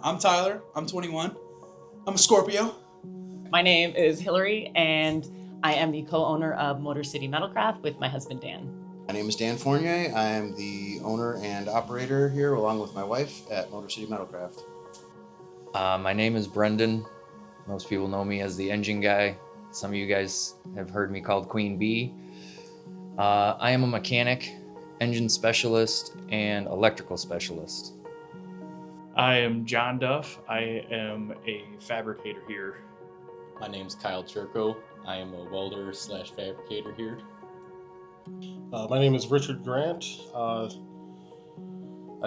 I'm Tyler. I'm 21. I'm a Scorpio. My name is Hillary, and I am the co-owner of Motor City Metalcraft with my husband, Dan. My name is Dan Fournier. I am the owner and operator here, along with my wife, at Motor City Metalcraft. My name is Brendan. Most people know me as the engine guy. Some of you guys have heard me called Queen Bee. I am a mechanic, engine specialist, and electrical specialist. I am John Duff. I am a fabricator here. My name's Kyle Churko. I am a welder / fabricator here. My name is Richard Grant. I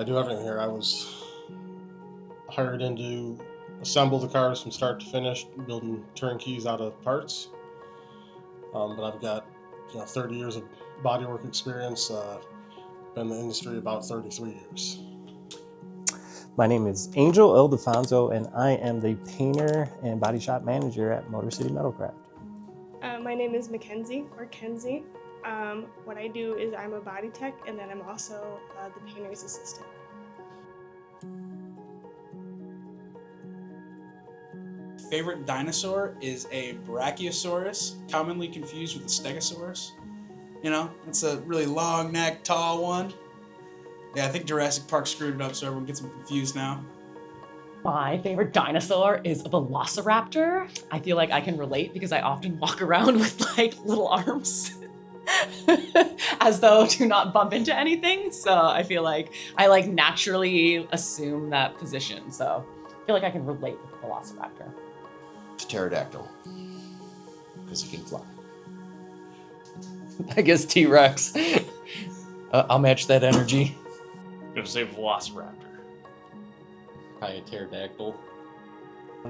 do everything here. I was hired in to assemble the cars from start to finish, building turnkeys out of parts. But I've got 30 years of bodywork experience. Been in the industry about 33 years. My name is Angel Ildefonso, and I am the painter and body shop manager at Motor City Metalcraft. My name is Mackenzie, or Kenzie. What I do is I'm a body tech, and then I'm also the painter's assistant. Favorite dinosaur is a Brachiosaurus, commonly confused with a Stegosaurus. It's a really long neck, tall one. Yeah, I think Jurassic Park screwed it up, so everyone gets them confused now. My favorite dinosaur is a velociraptor. I feel like I can relate because I often walk around with little arms as though to not bump into anything. So I feel like I naturally assume that position. So I feel like I can relate with the velociraptor. It's pterodactyl, because he can fly. I guess T-Rex. I'll match that energy. I'm gonna say velociraptor. Probably a pterodactyl. I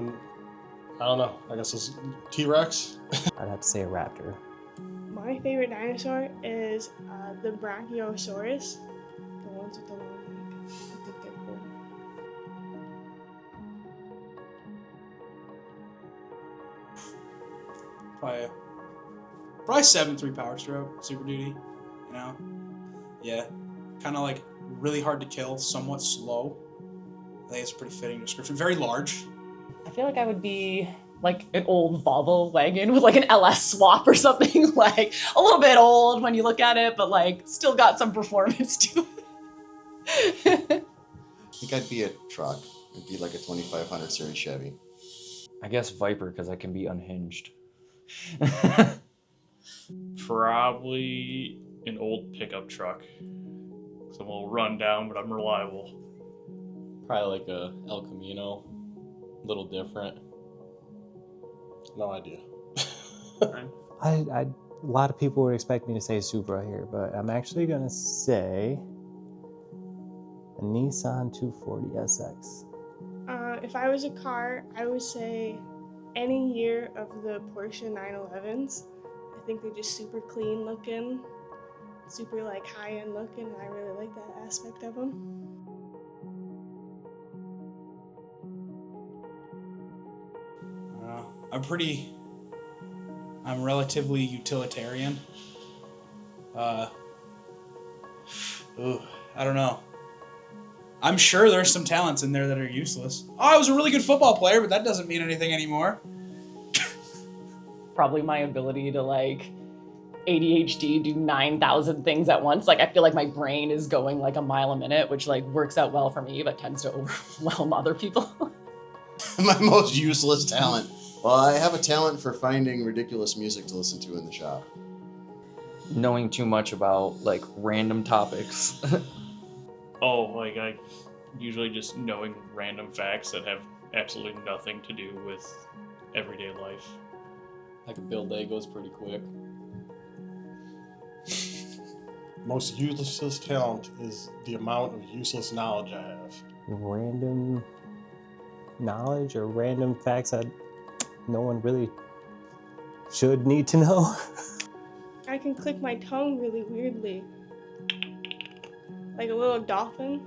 don't know. I guess it's T-Rex. I'd have to say a raptor. My favorite dinosaur is the Brachiosaurus, the ones with the long neck. I think they're cool. Probably 7.3 power stroke, Super Duty. Yeah, kind of really hard to kill, somewhat slow. I think it's a pretty fitting description. Very large. I feel like I would be an old Volvo wagon with an LS swap or something, a little bit old when you look at it, but still got some performance to it. I think I'd be a truck. It'd be like a 2500 series Chevy. I guess Viper, because I can be unhinged. Probably an old pickup truck. Because I'm a little run down, but I'm reliable. Probably like a El Camino. A little different. No idea. A lot of people would expect me to say Supra here, but I'm actually gonna say a Nissan 240 SX. If I was a car, I would say any year of the Porsche 911s. I think they're just super clean looking, super high-end looking, and I really like that aspect of them. I'm relatively utilitarian. I don't know. I'm sure there's some talents in there that are useless. Oh, I was a really good football player, but that doesn't mean anything anymore. Probably my ability to ADHD do 9,000 things at once. I feel like my brain is going a mile a minute, which works out well for me, but tends to overwhelm other people. My most useless talent. Well, I have a talent for finding ridiculous music to listen to in the shop. Knowing too much about random topics. I usually just knowing random facts that have absolutely nothing to do with everyday life. I can build Legos pretty quick. Most useless talent is the amount of useless knowledge I have. Random knowledge or random facts that no one really should need to know. I can click my tongue really weirdly. Like a little dolphin.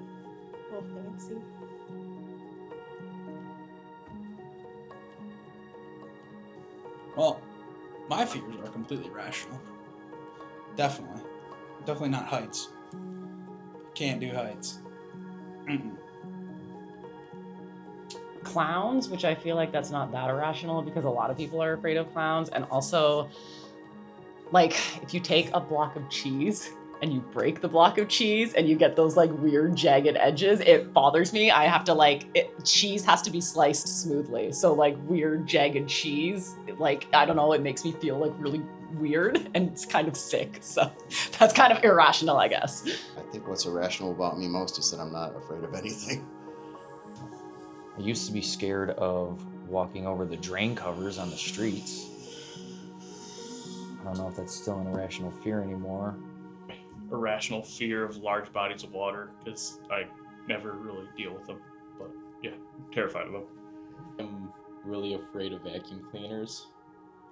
A little fancy. Well, my fears are completely rational. Definitely. Definitely not heights. Can't do heights. clowns, which I feel like that's not that irrational because a lot of people are afraid of clowns. And also, like, if you take a block of cheese and you break the block of cheese and you get those like weird jagged edges, it bothers me. I have to cheese has to be sliced smoothly. So like weird jagged cheese, like, I don't know, it makes me feel like really weird and it's kind of sick. So that's kind of irrational, I guess. I think what's irrational about me most is that I'm not afraid of anything. I used to be scared of walking over the drain covers on the streets. I don't know if that's still an irrational fear anymore. Irrational fear of large bodies of water, because I never really deal with them. But yeah, I'm terrified of them. I'm really afraid of vacuum cleaners,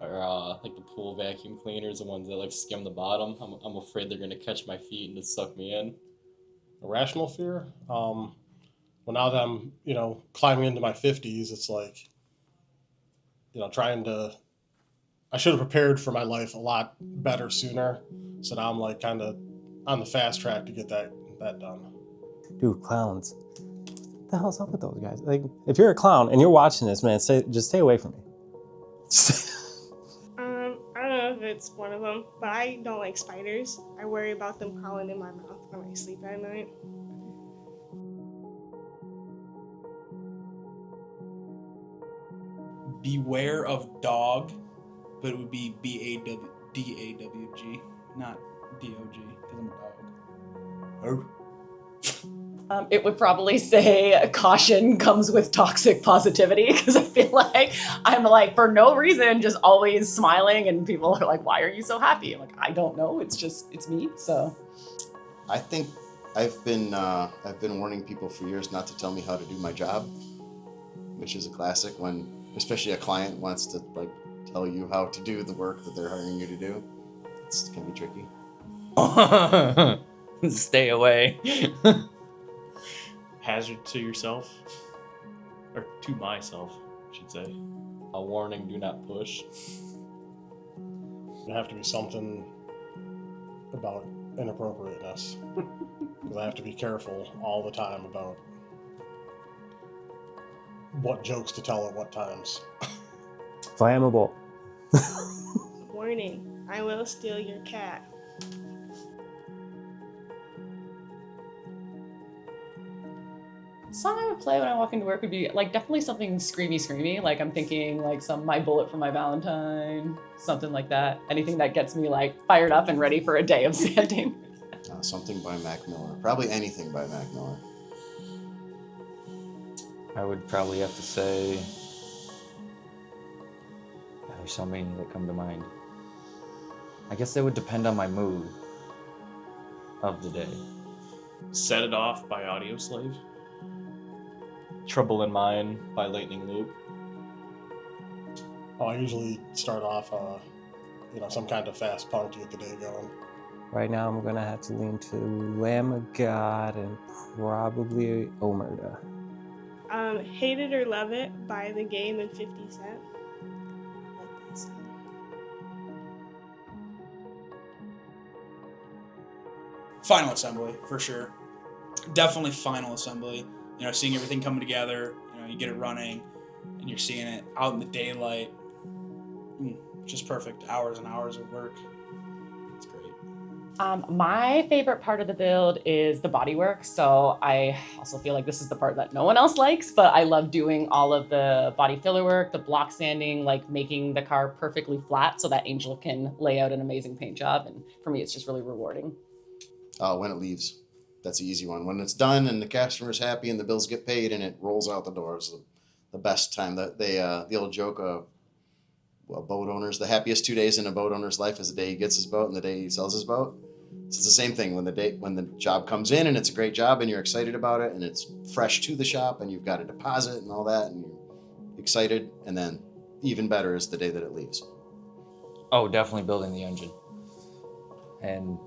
or like the pool vacuum cleaners, the ones that like skim the bottom. I'm afraid they're gonna catch my feet and just suck me in. Irrational fear. Well, now that I'm, climbing into my 50s, it's like, trying to. I should have prepared for my life a lot better sooner. So now I'm like kind of on the fast track to get that done. Dude, clowns. What the hell's up with those guys? Like, if you're a clown and you're watching this, man, just stay away from me. I don't know if it's one of them, but I don't like spiders. I worry about them crawling in my mouth when I sleep at night. Beware of dog, but it would be B-A-W-D-A-W-G, not D-O-G, because I'm a dog. It would probably say caution comes with toxic positivity because I feel like I'm like for no reason just always smiling and people are like, why are you so happy? I'm like, I don't know. It's me. So I think I've been warning people for years not to tell me how to do my job, which is a classic when especially a client wants to like tell you how to do the work that they're hiring you to do. It can be tricky. Stay away. Hazard to yourself, or to myself, I should say. A warning: do not push. It have to be something about inappropriateness, because I have to be careful all the time about what jokes to tell at what times. Flammable. Warning, I will steal your cat. song I would play when I walk into work would be like definitely something screamy. Like I'm thinking like some My Bullet for My Valentine, something like that. Anything that gets me like fired up and ready for a day of sanding. Something by Mac Miller. Probably anything by Mac Miller. I would probably have to say, there's so many that come to mind. I guess they would depend on my mood of the day. Set It Off by Audioslave. Trouble in Mind by Lightning Loop. I usually start off, some kind of fast punk to get the day going. Right now, I'm gonna have to lean to Lamb of God and probably Omerta. Hate It or Love It by The Game and 50 Cent. Like that song. Final Assembly, for sure. Definitely Final Assembly. Seeing everything coming together, you get it running, and you're seeing it out in the daylight. Just perfect. Hours and hours of work. It's great. My favorite part of the build is the bodywork. So I also feel like this is the part that no one else likes, but I love doing all of the body filler work, the block sanding, like making the car perfectly flat so that Angel can lay out an amazing paint job. And for me, it's just really rewarding. When it leaves. That's the easy one. When it's done and the customer's happy and the bills get paid and it rolls out the doors, the best time. The old joke of boat owners, the happiest 2 days in a boat owner's life is the day he gets his boat and the day he sells his boat. So it's the same thing when the job comes in and it's a great job and you're excited about it and it's fresh to the shop and you've got a deposit and all that and you're excited, and then even better is the day that it leaves. Oh, definitely building the engine and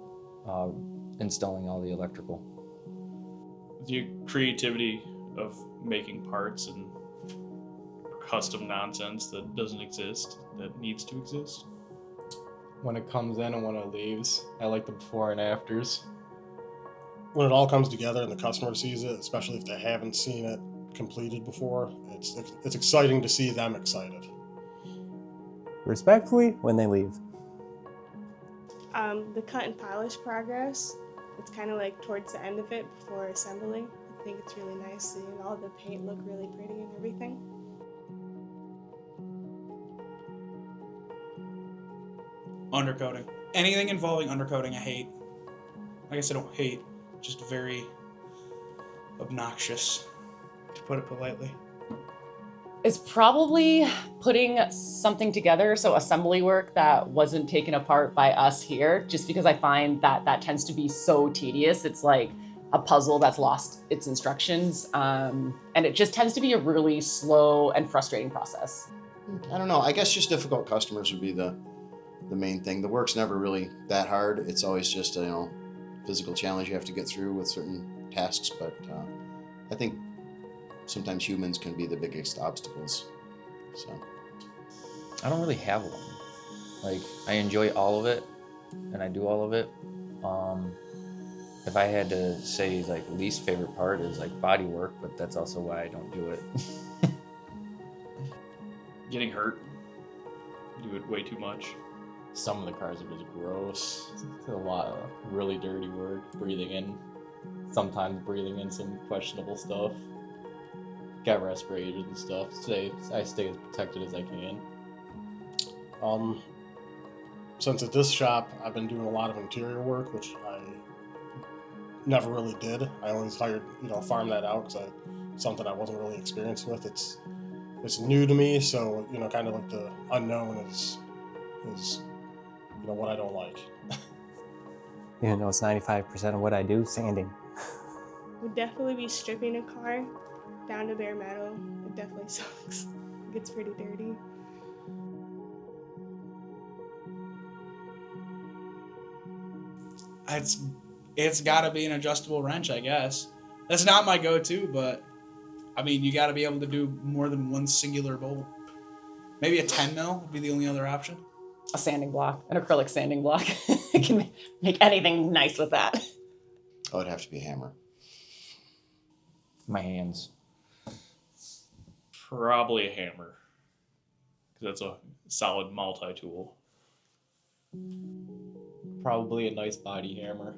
installing all the electrical. The creativity of making parts and custom nonsense that doesn't exist, that needs to exist. When it comes in and when it leaves, I like the before and afters. When it all comes together and the customer sees it, especially if they haven't seen it completed before. It's exciting to see them excited. Respectfully, when they leave. The cut and polish progress, it's kind of like towards the end of it before assembling. I think it's really nice seeing all the paint look really pretty and everything. Undercoating. Anything involving undercoating, I hate. I guess I don't hate, just very obnoxious, to put it politely. Is probably putting something together, so assembly work that wasn't taken apart by us here, just because I find that that tends to be so tedious. It's like a puzzle that's lost its instructions, and it just tends to be a really slow and frustrating process. I don't know. I guess just difficult customers would be the main thing. The work's never really that hard. It's always just a physical challenge you have to get through with certain tasks. But I think sometimes humans can be the biggest obstacles. So I don't really have one. Like, I enjoy all of it, and I do all of it. If I had to say, like, least favorite part is like bodywork, but that's also why I don't do it. Getting hurt. Do it way too much. Some of the cars are just gross. It's a lot of really dirty work. Sometimes breathing in some questionable stuff. Got respirators and stuff. I stay as protected as I can. Since at this shop, I've been doing a lot of interior work, which I never really did. I always hired, farm that out because something I wasn't really experienced with. It's new to me, so kind of like the unknown is what I don't like. It's 95% of what I do, sanding. Would definitely be stripping a car down to bare metal. It definitely sucks. It gets pretty dirty. It's got to be an adjustable wrench, I guess. That's not my go-to, but I mean, you got to be able to do more than one singular bolt. Maybe a 10 mil would be the only other option. A sanding block, an acrylic sanding block. You can make anything nice with that. oh, it'd have to be a hammer. My hands. Probably a hammer. Because that's a solid multi-tool. Probably a nice body hammer.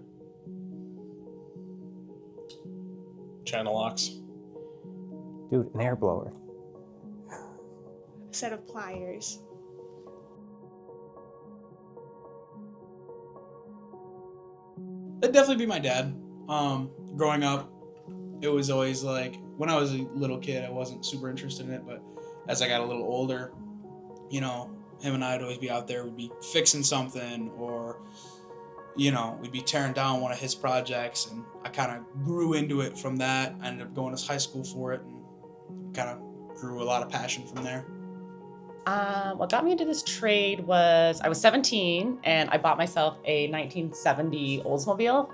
Channel locks. Dude, an air blower. A set of pliers. That'd definitely be my dad. Growing up, it was always like, when I was a little kid, I wasn't super interested in it, but as I got a little older, him and I would always be out there, we'd be fixing something, or, we'd be tearing down one of his projects, and I kind of grew into it from that. I ended up going to high school for it, and kind of grew a lot of passion from there. What got me into this trade was I was 17 and I bought myself a 1970 Oldsmobile.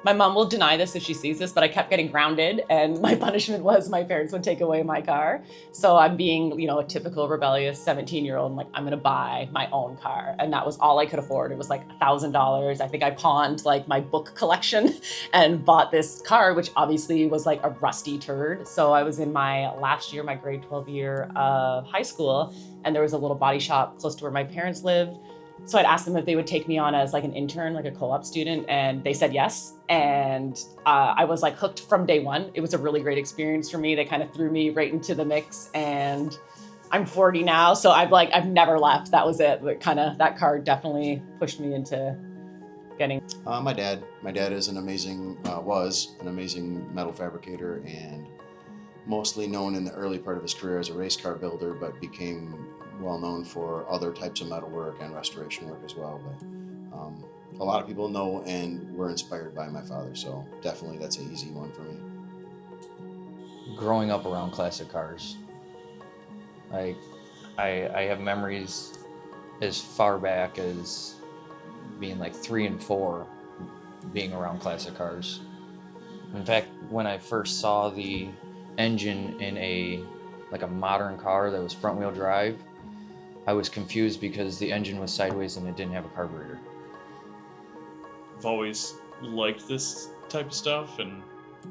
My mom will deny this if she sees this, but I kept getting grounded, and my punishment was my parents would take away my car. So I'm being, a typical rebellious 17-year-old. I'm like, I'm gonna buy my own car. And that was all I could afford. It was like $1,000. I think I pawned like my book collection and bought this car, which obviously was like a rusty turd. So I was in my last year, my grade 12 year of high school, and there was a little body shop close to where my parents lived. So I'd asked them if they would take me on as like an intern, like a co-op student, and they said yes. And I was like hooked from day one. It was a really great experience for me. They kind of threw me right into the mix, and I'm 40 now, so I've never left. That was it. But that car definitely pushed me into getting. My dad is was an amazing metal fabricator, and mostly known in the early part of his career as a race car builder, but became well known for other types of metalwork and restoration work as well. But a lot of people know and were inspired by my father, so definitely that's an easy one for me. Growing up around classic cars, I have memories as far back as being like 3 and 4, being around classic cars. In fact, when I first saw the engine in a modern car that was front wheel drive, I was confused because the engine was sideways and it didn't have a carburetor. I've always liked this type of stuff and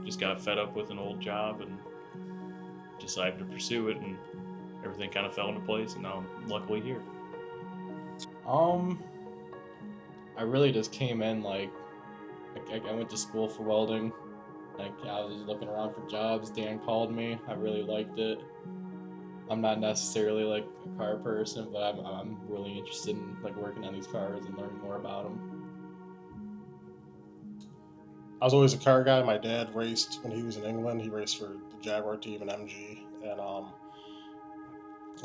just got fed up with an old job and decided to pursue it, and everything kind of fell into place, and now I'm luckily here. I really just came in like I went to school for welding. Like I was just looking around for jobs. Dan called me. I really liked it. I'm not necessarily like a car person, but I'm really interested in like working on these cars and learning more about them. I was always a car guy. My dad raced when he was in England. He raced for the Jaguar team and MG, and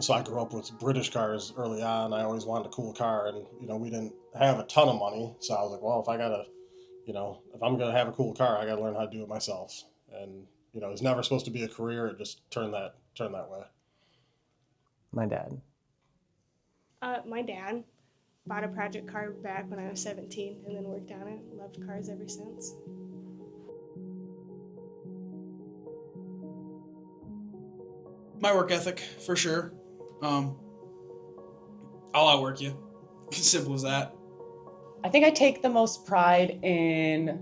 so I grew up with British cars early on. I always wanted a cool car, and we didn't have a ton of money, so I was like, well, if I'm gonna have a cool car, I gotta learn how to do it myself. And it was never supposed to be a career. It just turned that way. My dad. My dad bought a project car back when I was 17 and then worked on it. Loved cars ever since. My work ethic, for sure. I'll outwork you. Simple as that. I think I take the most pride in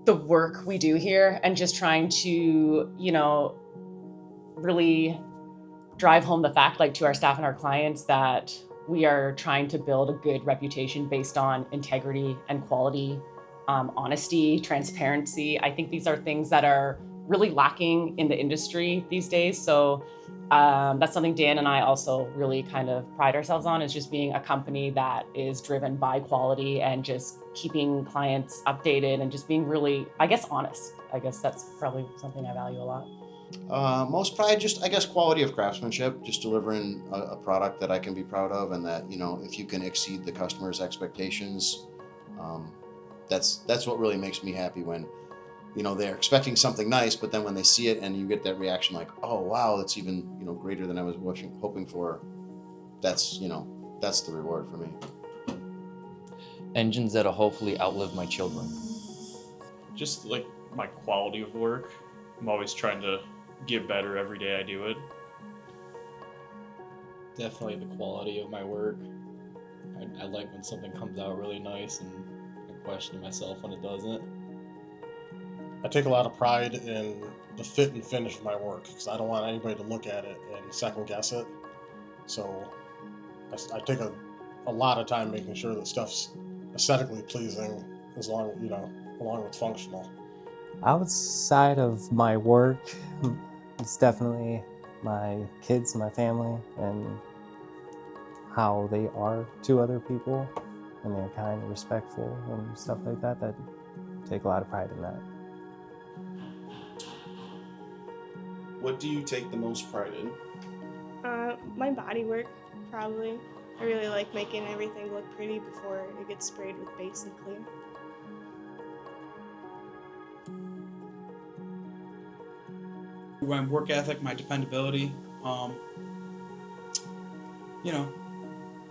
the work we do here and just trying to, really drive home the fact, like to our staff and our clients, that we are trying to build a good reputation based on integrity and quality, honesty, transparency. I think these are things that are really lacking in the industry these days. So that's something Dan and I also really kind of pride ourselves on, is just being a company that is driven by quality and just keeping clients updated and just being really, I guess, honest. I guess that's probably something I value a lot. Most pride, just I guess quality of craftsmanship, just delivering a product that I can be proud of, and that if you can exceed the customer's expectations, that's what really makes me happy when they're expecting something nice, but then when they see it and you get that reaction like, oh wow, that's even greater than I was hoping for. That's the reward for me. Engines that'll hopefully outlive my children. Just like my quality of work, I'm always trying to get better every day I do it. Definitely the quality of my work. I like when something comes out really nice, and I question myself when it doesn't. I take a lot of pride in the fit and finish of my work because I don't want anybody to look at it and second guess it. So I take a lot of time making sure that stuff's aesthetically pleasing, along with functional. Outside of my work, it's definitely my kids, my family, and how they are to other people, and they're kind and respectful and stuff like that. That take a lot of pride in that. What do you take the most pride in? My bodywork, probably. I really like making everything look pretty before it gets sprayed with base and clear. My work ethic, my dependability,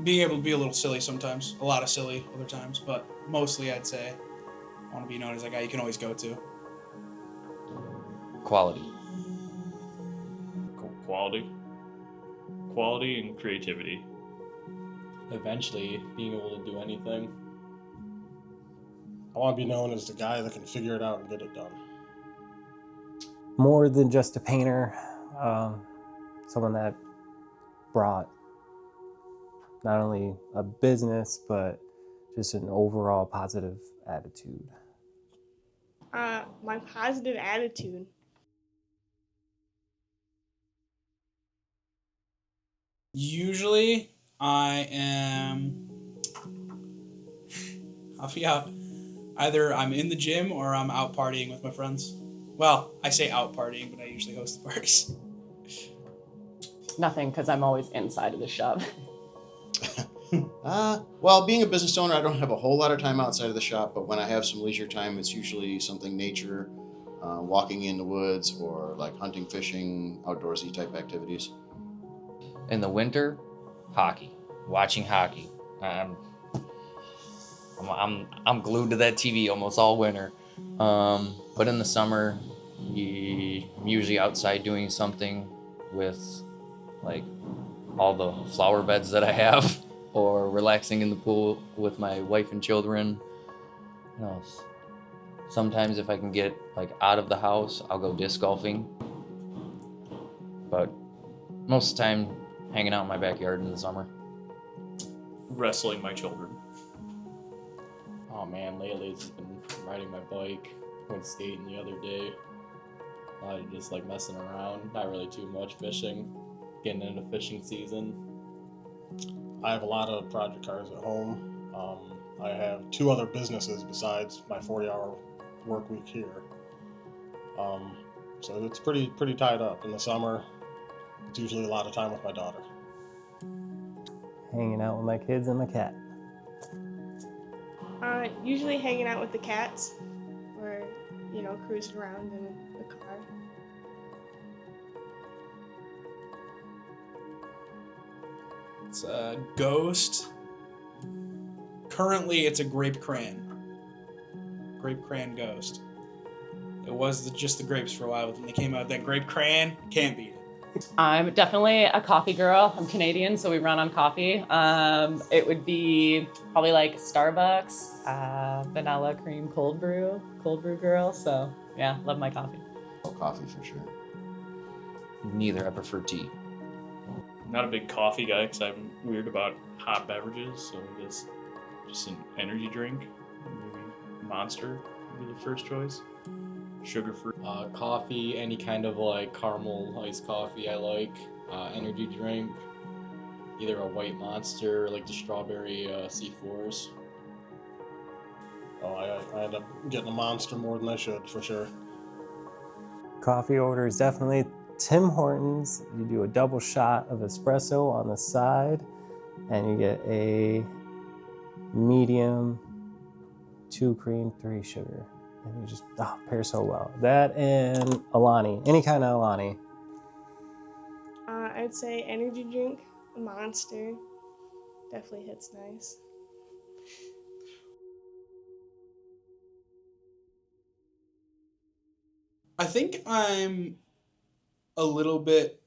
being able to be a little silly sometimes, a lot of silly other times, but mostly I'd say I want to be known as that guy you can always go to. Quality. Quality and creativity. Eventually, being able to do anything. I want to be known as the guy that can figure it out and get it done. More than just a painter, someone that brought not only a business, but just an overall positive attitude. My positive attitude. Usually I'll be out. Either I'm in the gym or I'm out partying with my friends. Well, I say out partying, but I usually host the parties. Nothing, because I'm always inside of the shop. Well, being a business owner, I don't have a whole lot of time outside of the shop, but when I have some leisure time, it's usually something nature, walking in the woods, or like hunting, fishing, outdoorsy type activities. In the winter, hockey. Watching hockey. I'm glued to that TV almost all winter. But in the summer, I'm usually outside doing something with like all the flower beds that I have, or relaxing in the pool with my wife and children. Sometimes if I can get like out of the house, I'll go disc golfing. but most of the time hanging out in my backyard in the summer. Wrestling my children. Oh man, lately it's just been riding my bike. Went skating the other day. A lot of just like messing around. Not really too much fishing. Getting into fishing season. I have a lot of project cars at home. I have 2 other businesses besides my 40-hour work week here. So it's pretty tied up. In the summer, it's usually a lot of time with my daughter. Hanging out with my kids and my cat. Usually hanging out with the cats, or cruising around in the car. It's a ghost. Currently, it's a grape cran. Grape cran ghost. It was just the grapes for a while, but then they came out that grape cran, can't beat it. I'm definitely a coffee girl. I'm Canadian, so we run on coffee. It would be probably like Starbucks, vanilla cream cold brew girl. So yeah, love my coffee. Oh, coffee for sure. Neither. I prefer tea. Not a big coffee guy because I'm weird about hot beverages, so I guess just an energy drink. Maybe Monster would be the first choice. Sugar-free. Coffee, any kind of like caramel iced coffee I like. Energy drink. Either a white Monster or like the strawberry C4s. Oh, I end up getting a Monster more than I should, for sure. Coffee order is definitely Tim Hortons. You do a double shot of espresso on the side, and you get a medium, 2 cream, 3 sugar. And you just pair so well. That and Alani, any kind of Alani. I'd say energy drink, a Monster. Definitely hits nice. I think I'm a little bit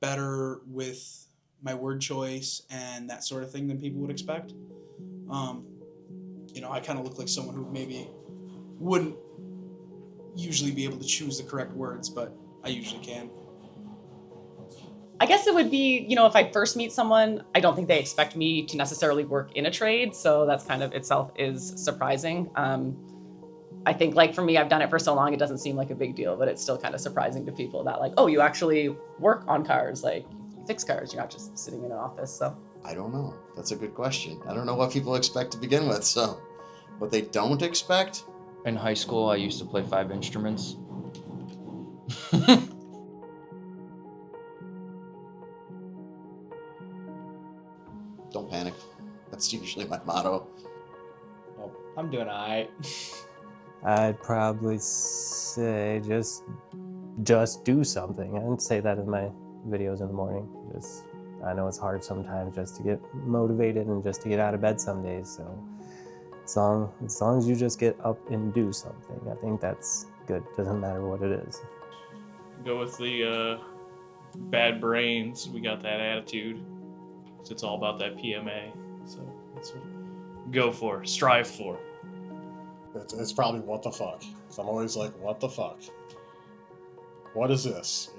better with my word choice and that sort of thing than people would expect. I kind of look like someone who maybe wouldn't usually be able to choose the correct words, but I usually can. I guess it would be, if I first meet someone, I don't think they expect me to necessarily work in a trade. So that's kind of itself is surprising. I think like for me, I've done it for so long, it doesn't seem like a big deal, but it's still kind of surprising to people that like, oh, you actually work on cars, like you fix cars, you're not just sitting in an office. So I don't know. That's a good question. I don't know what people expect to begin with. So, what they don't expect? In high school, I used to play 5 instruments. Don't panic. That's usually my motto. Oh, I'm doing alright. I'd probably say just do something. I didn't say that in my videos in the morning. I know it's hard sometimes just to get motivated and just to get out of bed some days. So as long as you just get up and do something, I think that's good. Doesn't matter what it is. Go with the bad brains. We got that attitude. It's all about that PMA. So that's what go for, strive for. It's probably what the fuck. So I'm always like, what the fuck? What is this?